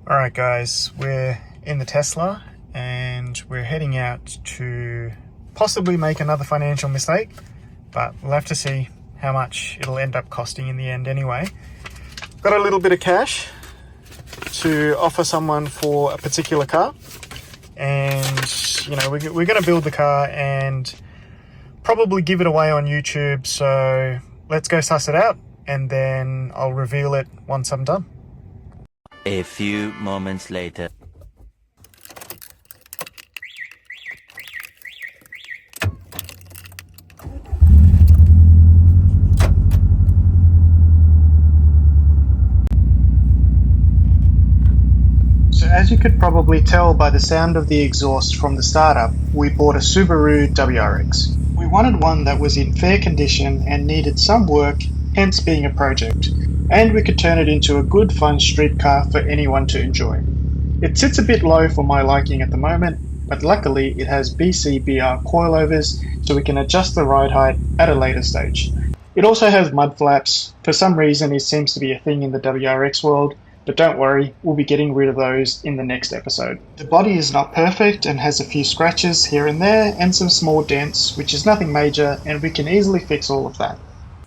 Alright guys, we're in the Tesla and we're heading out to possibly make another financial mistake, but we'll have to see how much it'll end up costing in the end anyway. Got a little bit of cash to offer someone for a particular car, and you know, we're going to build the car and probably give it away on YouTube, so let's go suss it out and then I'll reveal it once I'm done. A few moments later. So as you could probably tell by the sound of the exhaust from the startup, we bought a Subaru WRX. We wanted one that was in fair condition and needed some work, hence being a project, and we could turn it into a good fun street car for anyone to enjoy. It sits a bit low for my liking at the moment, but luckily it has BCBR coilovers so we can adjust the ride height at a later stage. It also has mud flaps. For some reason it seems to be a thing in the WRX world, but don't worry, we'll be getting rid of those in the next episode. The body is not perfect and has a few scratches here and there and some small dents, which is nothing major, and we can easily fix all of that.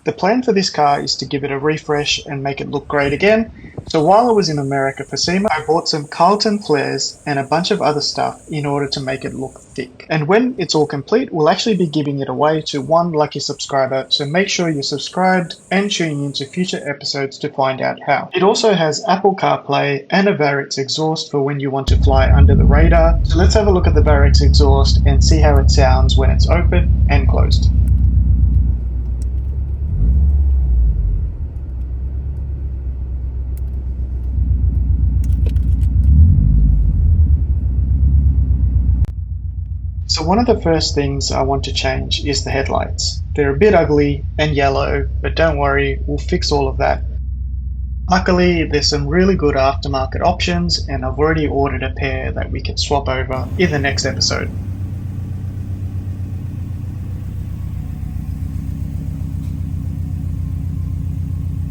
The plan for this car is to give it a refresh and make it look great again, so while I was in America for SEMA, I bought some Carlton flares and a bunch of other stuff in order to make it look thick. And when it's all complete, we'll actually be giving it away to one lucky subscriber, so make sure you're subscribed and tuning into future episodes to find out how. It also has Apple CarPlay and a Varix exhaust for when you want to fly under the radar, so let's have a look at the Varix exhaust and see how it sounds when it's open and closed. So one of the first things I want to change is the headlights. They're a bit ugly and yellow, but don't worry, we'll fix all of that. Luckily, there's some really good aftermarket options, and I've already ordered a pair that we can swap over in the next episode.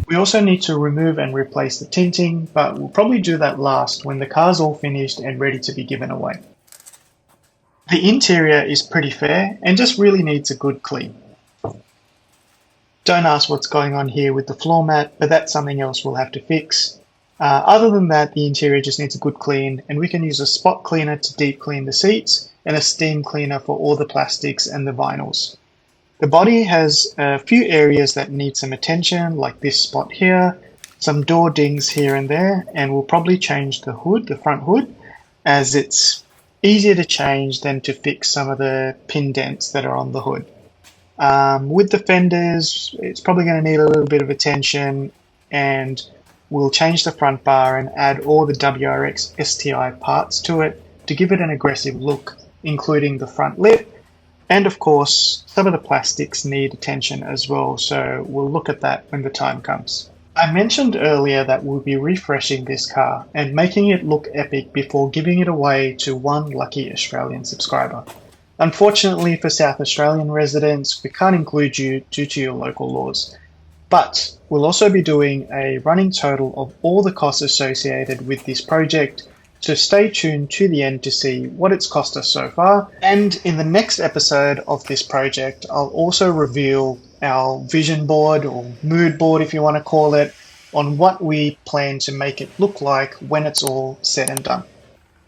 We also need to remove and replace the tinting, but we'll probably do that last when the car's all finished and ready to be given away. The interior is pretty fair and just really needs a good clean. Don't ask what's going on here with the floor mat, but that's something else we'll have to fix. Other than that, the interior just needs a good clean, and we can use a spot cleaner to deep clean the seats and a steam cleaner for all the plastics and the vinyls. The body has a few areas that need some attention, like this spot here, some door dings here and there, and we'll probably change the hood, the front hood, as it's easier to change than to fix some of the pin dents that are on the hood. With the fenders, it's probably going to need a little bit of attention, and we'll change the front bar and add all the WRX STI parts to it to give it an aggressive look, including the front lip, and of course some of the plastics need attention as well, so we'll look at that when the time comes. I mentioned earlier that we'll be refreshing this car and making it look epic before giving it away to one lucky Australian subscriber. Unfortunately for South Australian residents, we can't include you due to your local laws. But we'll also be doing a running total of all the costs associated with this project, so stay tuned to the end to see what it's cost us so far. And in the next episode of this project, I'll also reveal our vision board, or mood board if you want to call it, on what we plan to make it look like when it's all said and done.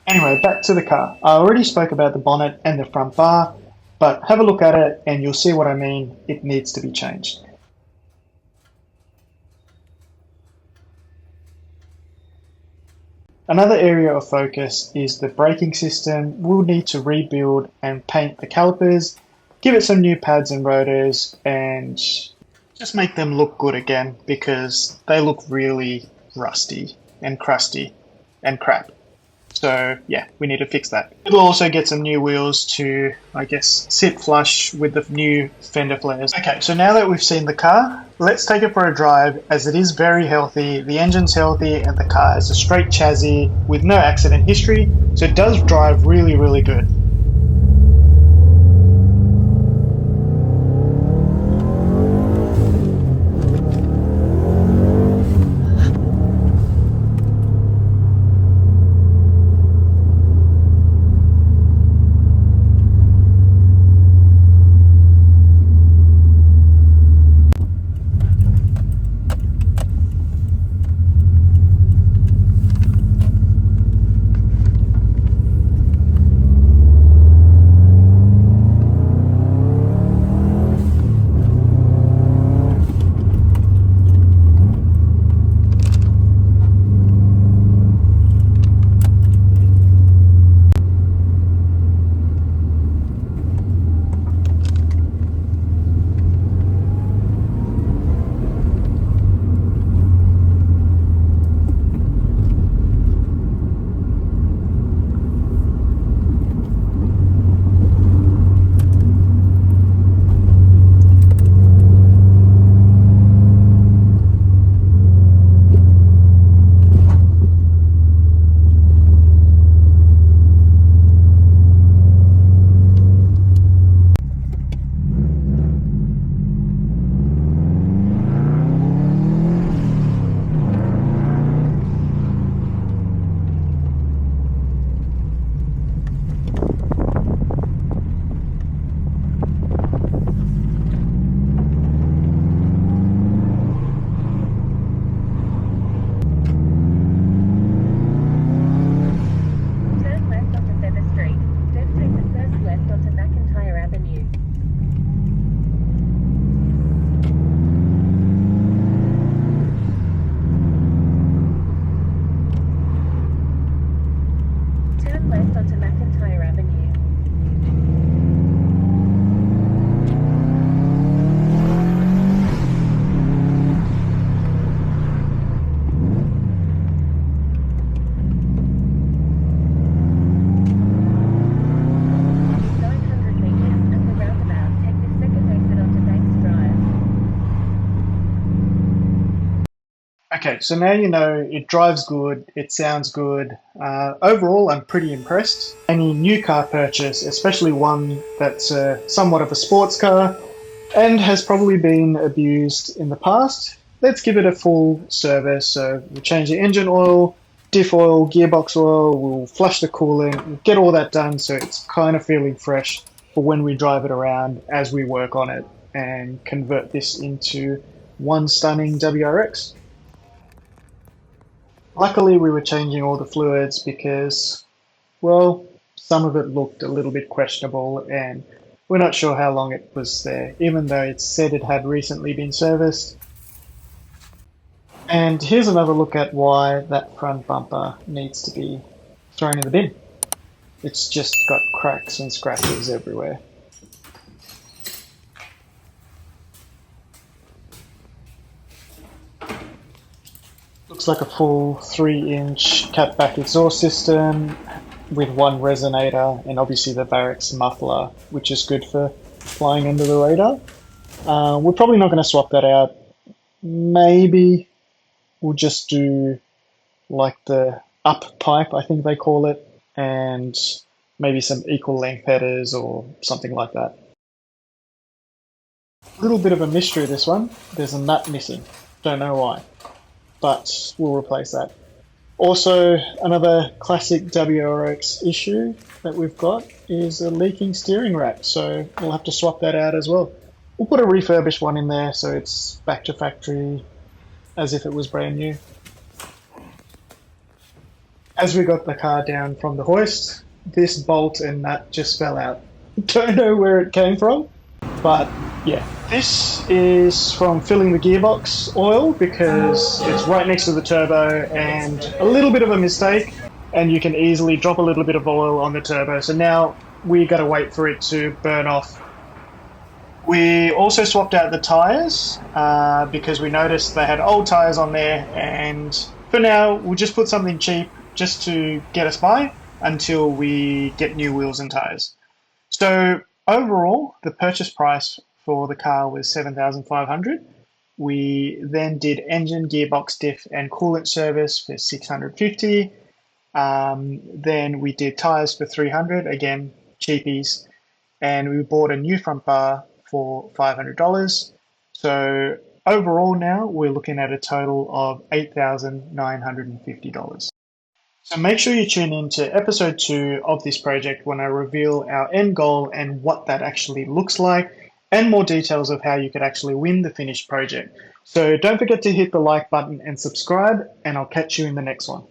Anyway, back to the car. I already spoke about the bonnet and the front bar, but have a look at it and you'll see what I mean. It needs to be changed. Another area of focus is the braking system. We'll need to rebuild and paint the calipers, give it some new pads and rotors, and just make them look good again, because they look really rusty and crusty and crap. So yeah, we need to fix that. We'll also get some new wheels to, I guess, sit flush with the new fender flares. Okay, so now that we've seen the car, let's take it for a drive, as it is very healthy. The engine's healthy and the car is a straight chassis with no accident history, so it does drive really, really good. onto McIntyre Avenue. Okay, so now you know it drives good, it sounds good. Overall, I'm pretty impressed. Any new car purchase, especially one that's somewhat of a sports car and has probably been abused in the past, let's give it a full service. So we'll change the engine oil, diff oil, gearbox oil, we'll flush the coolant, we'll get all that done so it's kind of feeling fresh for when we drive it around as we work on it and convert this into one stunning WRX. Luckily, we were changing all the fluids because, well, some of it looked a little bit questionable and we're not sure how long it was there, even though it said it had recently been serviced. And here's another look at why that front bumper needs to be thrown in the bin. It's just got cracks and scratches everywhere. Looks like a full 3-inch catback exhaust system with one resonator and obviously the Barracks muffler, which is good for flying under the radar. We're probably not going to swap that out. Maybe we'll just do like the up pipe, I think they call it, and maybe some equal length headers or something like that. A little bit of a mystery, this one. There's a nut missing. Don't know why, but we'll replace that. Also, another classic WRX issue that we've got is a leaking steering rack, so we'll have to swap that out as well. We'll put a refurbished one in there so it's back to factory as if it was brand new. As we got the car down from the hoist, this bolt and nut just fell out. Don't know where it came from, but yeah. This is from filling the gearbox oil because it's right next to the turbo and a little bit of a mistake and you can easily drop a little bit of oil on the turbo. So now we got to wait for it to burn off. We also swapped out the tyres because we noticed they had old tyres on there, and for now we'll just put something cheap just to get us by until we get new wheels and tyres. So overall, the purchase price for the car was $7,500. We then did engine, gearbox, diff, and coolant service for $650. Then we did tires for $300, again cheapies, and we bought a new front bar for $500. So overall, now we're looking at a total of $8,950. So make sure you tune in to episode 2 of this project when I reveal our end goal and what that actually looks like, and more details of how you could actually win the finished project. So don't forget to hit the like button and subscribe, and I'll catch you in the next one.